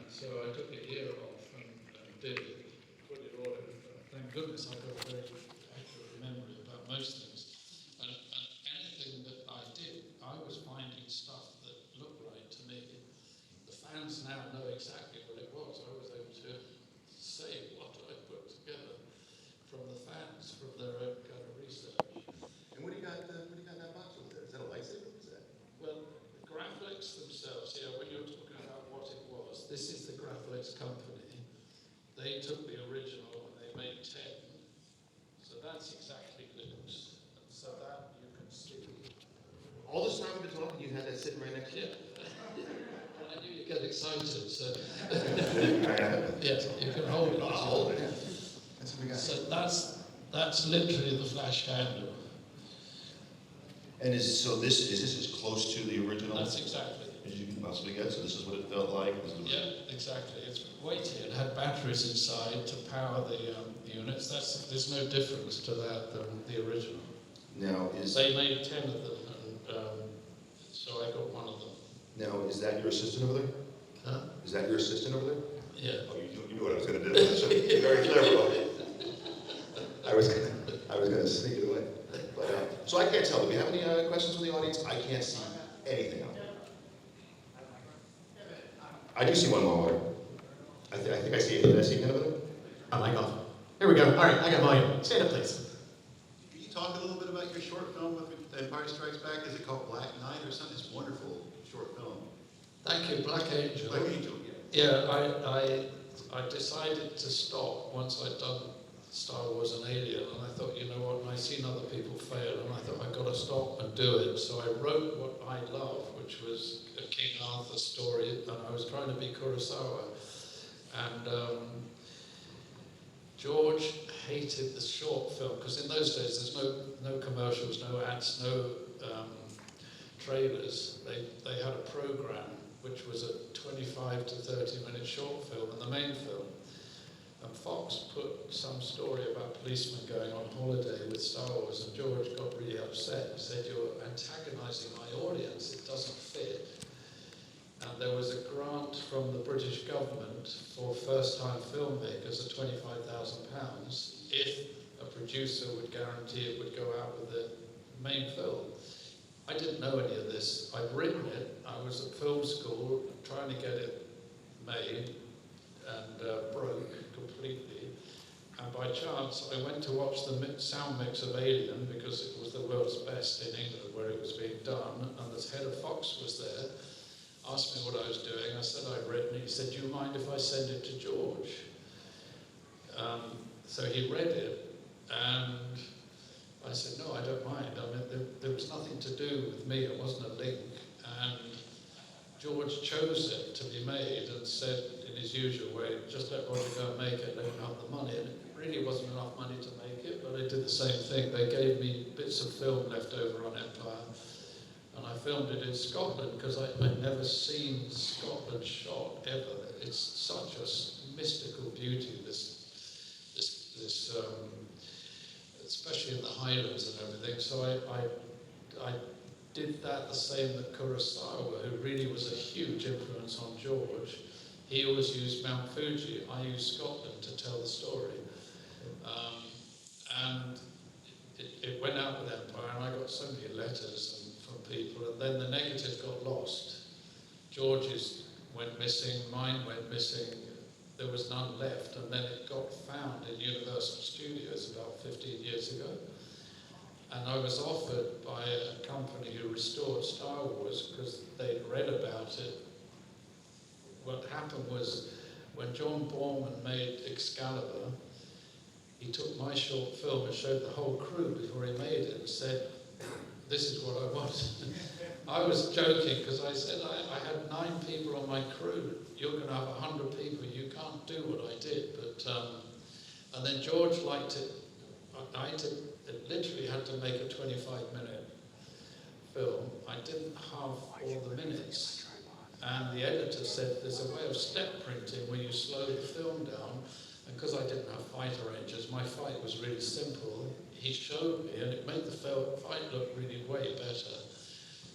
so I took a year off and did put it all in. Thank goodness I got a very accurate memory about most things. And anything that I did, I was finding stuff that looked right to me. The fans now know exactly what it was. I was able to say what I put together from the fans, from their own kind of research. And what do you got in that box over there? Is that a lightsaber? What is that? Well, the Graflex themselves, when you're talking about what it was, this is the Graflex company. They took the original and they made 10. So that's exactly Luke's. And so that you can see. All this time we've been talking, you had that sitting right next to you? Well, I knew you'd get excited, so. Yes, you can hold it. I'll hold it. That's what we got. So that's literally the flash handle. And is this as close to the original That's exactly. as you can possibly get? So this is what it felt like? Yeah, exactly. It's weighty. It had batteries inside to power the units. There's no difference to that than the original. Now They made 10 of them, and so I got one of them. Now, is that your assistant over there? Huh? Is that your assistant over there? Yeah. Oh, you knew what I was going to do. So you're very clever. I was going to sneak it away. But, so I can't tell. Do we have any questions from the audience? I can't see anything out there. I do see one more. I think I see it. Did I see it over there? Oh, mic off. Here we go. All right, I got volume. Stand up, please. Can you talk a little bit about your short film with Empire Strikes Back? Is it called Black Knight or something? It's a wonderful short film. Thank you, Black Angel. Black Angel, yeah. Yeah, I decided to stop once I'd done Star Wars and Alien, and I thought, you know what, and I've seen other people fail, and I thought I've got to stop and do it. So I wrote what I love, which was a King Arthur story, and I was trying to be Kurosawa. And George hated the short film, because in those days there's no commercials, no ads, no trailers. They had a program which was a 25 to 30 minute short film and the main film. And Fox put some story about policemen going on holiday with Star Wars, and George got really upset and said, "You're antagonizing my audience, it doesn't fit." And there was a grant from the British government for first-time filmmakers of £25,000 if a producer would guarantee it would go out with the main film. I didn't know any of this. I'd written it. I was at film school trying to get it made and broke completely. And by chance, I went to watch the sound mix of Alien because it was the world's best in England where it was being done. And the head of Fox was there, asked me what I was doing. I said I'd written it. He said, "Do you mind if I send it to George?" So he read it, and I said, "No, I don't mind." I mean, there was nothing to do with me. It wasn't a link. And George chose it to be made and said, in his usual way, "Just let Roger go and make it. They don't have the money." And it really wasn't enough money to make it, but they did the same thing. They gave me bits of film left over on Empire, and I filmed it in Scotland because I'd never seen Scotland shot ever. It's such a mystical beauty, this especially in the Highlands and everything. So I did that the same that Kurosawa, who really was a huge influence on George. He always used Mount Fuji. I used Scotland to tell the story. And it went out with Empire, and I got so many letters from people, and then the negatives got lost. George's went missing, mine went missing, there was none left, and then it got found in Universal Studios about 15 years ago. And I was offered by a company who restored Star Wars because they'd read about it. What happened was, when John Borman made Excalibur, he took my short film and showed the whole crew before he made it and said, "This is what I want." I was joking because I said, I had 9 people on my crew. You're going to have 100 people. You can't do what I did. But and then George liked it. I literally had to make a 25-minute film. I didn't have all the minutes. And the editor said, "There's a way of step printing where you slow the film down." And because I didn't have fight arrangers, my fight was really simple. He showed me, and it made the fight look really way better.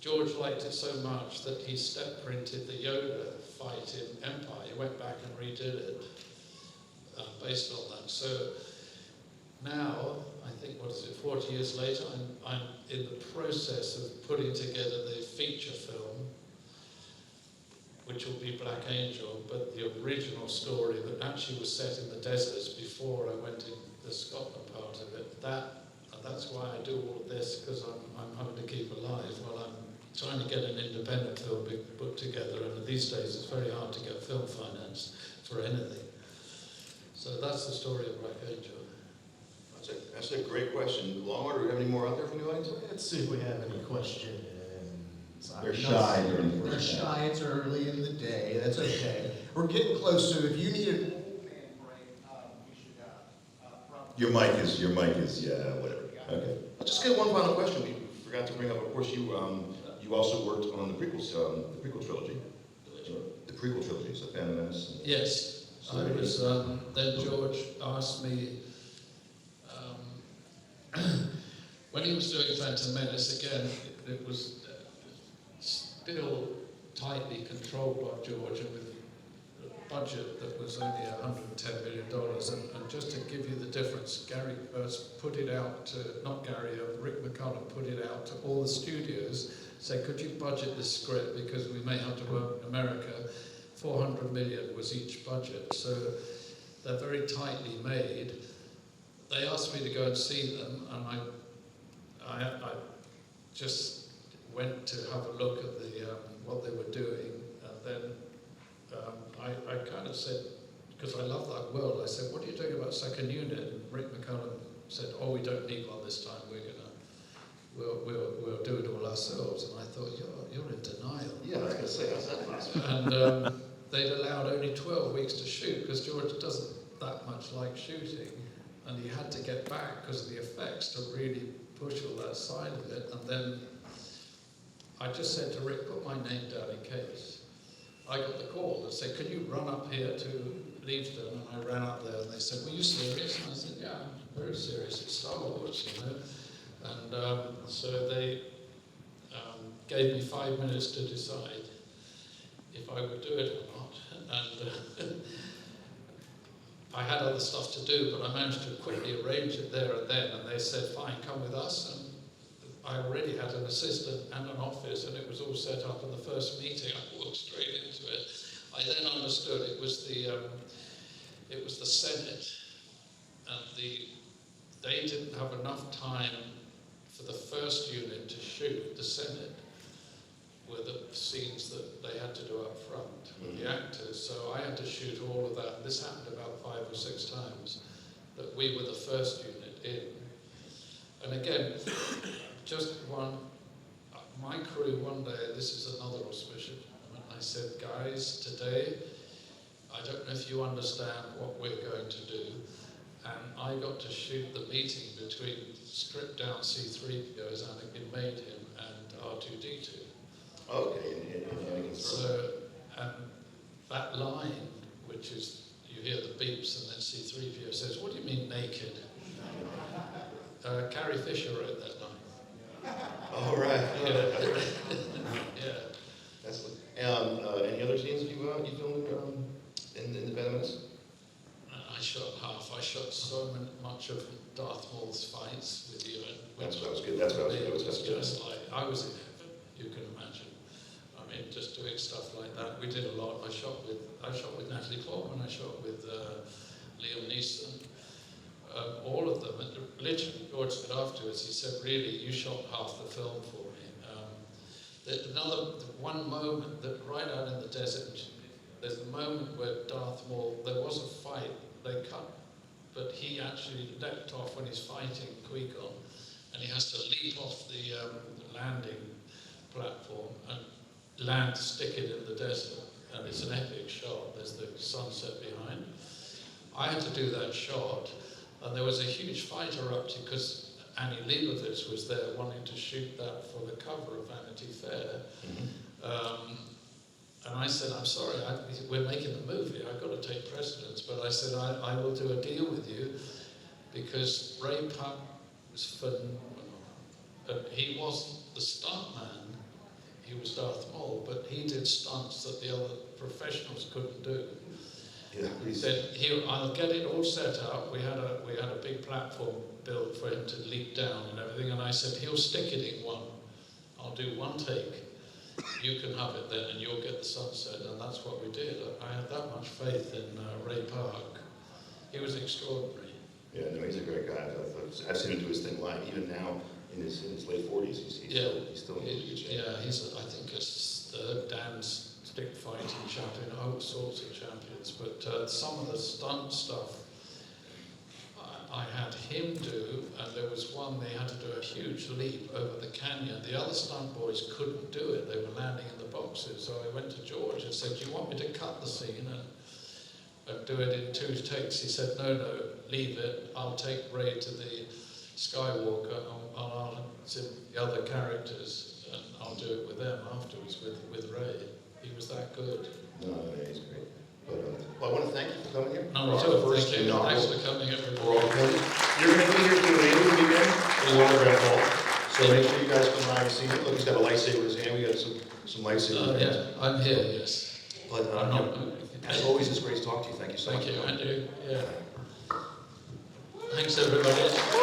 George liked it so much that he step printed the Yoda fight in Empire, he went back and redid it based on that. So now, I think, 40 years later, I'm in the process of putting together the feature film, which will be Black Angel, but the original story that actually was set in the deserts before I went in the Scotland part of it. That's why I do all of this, because I'm having to keep alive while I'm trying to get an independent film put together, and these days it's very hard to get film finance for anything. So that's the story of Black Angel. That's a great question. Longmire, do we have any more out there from the audience? Let's see if we have any questions. They're shy during the They're first shy, it's early in the day, that's okay. We're getting close, so if you need a... Your mic is, yeah, whatever. Okay. I'll just get one final question. We forgot to bring up, of course, you also worked on the prequel trilogy. The prequel trilogy, so Phantom Menace. Yes, I was, then George asked me, when he was doing Phantom Menace, again, it was still tightly controlled by George, and with a budget that was only $110 million. And just to give you the difference, Gary first put it out to, not Gary, Rick McCullum put it out to all the studios, said, could you budget this script, because we may have to work in America. 400 million was each budget, so they're very tightly made. They asked me to go and see them, and I just went to have a look at what they were doing, and then I kind of said, because I love that world, I said, what are you doing about second unit? And Rick McCullum said, oh, we don't need one this time, we'll do it all ourselves. And I thought, you're in denial. Yeah, I was going to say, how's that possible? And they'd allowed only 12 weeks to shoot, because George doesn't that much like shooting, and he had to get back because of the effects to really push all that side of it. And then I just said to Rick, put my name down in case. I got the call that said, can you run up here to Leavesden? And I ran up there, and they said, were you serious? And I said, yeah, I'm very serious, it's Star Wars, you know. And so they gave me 5 minutes to decide if I would do it or not. And I had other stuff to do, but I managed to quickly arrange it there and then, and they said, fine, come with us. And I already had an assistant and an office, and it was all set up in the first meeting. I walked straight into it. I then understood it was the Senate, and they didn't have enough time for the first unit to shoot. The Senate were the scenes that they had to do up front, the actors. So I had to shoot all of that. This happened about 5 or 6 times, that we were the first unit in. And again, just my crew one day, this is another auspicious moment, I said, guys, today, I don't know if you understand what we're going to do. And I got to shoot the meeting between stripped down C-3PO, as Anakin made him, and R2-D2. Okay, So, and that line, which is, you hear the beeps, and then C-3PO says, what do you mean naked? Carrie Fisher wrote that line. All right. Yeah. That's any other scenes you filmed in the Phantom Menace? I shot half. I shot so much of Darth Maul's fights with you. That's what I was good. That's what I was good. It was just like, I was in heaven, you can imagine. I mean, just doing stuff like that. We did a lot. I shot with Natalie Portman. I shot with Liam Neeson. All of them. And literally, George said afterwards, he said, really, you shot half the film for me. One moment that right out in the desert, there's the moment where Darth Maul, there was a fight, they cut, but he actually leapt off when he's fighting Qui-Gon, and he has to leap off the landing platform and stick it in the desert, and it's an epic shot. There's the sunset behind. I had to do that shot, and there was a huge fight erupting because Annie Leibovitz was there wanting to shoot that for the cover of Vanity Fair. And I said, I'm sorry, we're making the movie, I've got to take precedence, but I said, I will do a deal with you, because Ray Puck was phenomenal. He wasn't the stuntman, he was Darth Maul, but he did stunts that the other professionals couldn't do. Yeah, He he's, said, "Here, I'll get it all set up." We had a big platform built for him to leap down and everything, and I said, "He'll stick it in one. I'll do one take. You can have it then, and you'll get the sunset." And that's what we did. I had that much faith in Ray Park. He was extraordinary. yeah, no, he's a great guy. I've seen him do his thing live, even now in his late 40s. He's still in really good shape. Yeah, I think it's the dance stick fighting champion, all sorts of champions. But some of the stunt stuff I had him do, and there was one they had to do a huge leap over the canyon. The other stunt boys couldn't do it. They were landing in the boxes. So I went to George and said, "Do you want me to cut the scene and do it in 2 takes?" He said, no, leave it. I'll take Ray to the Skywalker and I'll sim the other characters and I'll do it with them afterwards with Ray. He was that good. No, yeah, he's great. But, well, I want to thank you for coming here. No, For our so first thank you. inaugural Thanks for coming, We're everybody. all coming. You're going to be here for the later weekend in the Autograph Hall. So make sure you guys come by and see him. Look, he's got a lightsaber in his hand. We got some lightsabers. Yeah, I'm here, yes. But I'm not. as always, it's great to talk to you. Thank you so much. Thank you, Andrew. Yeah. Thanks, everybody.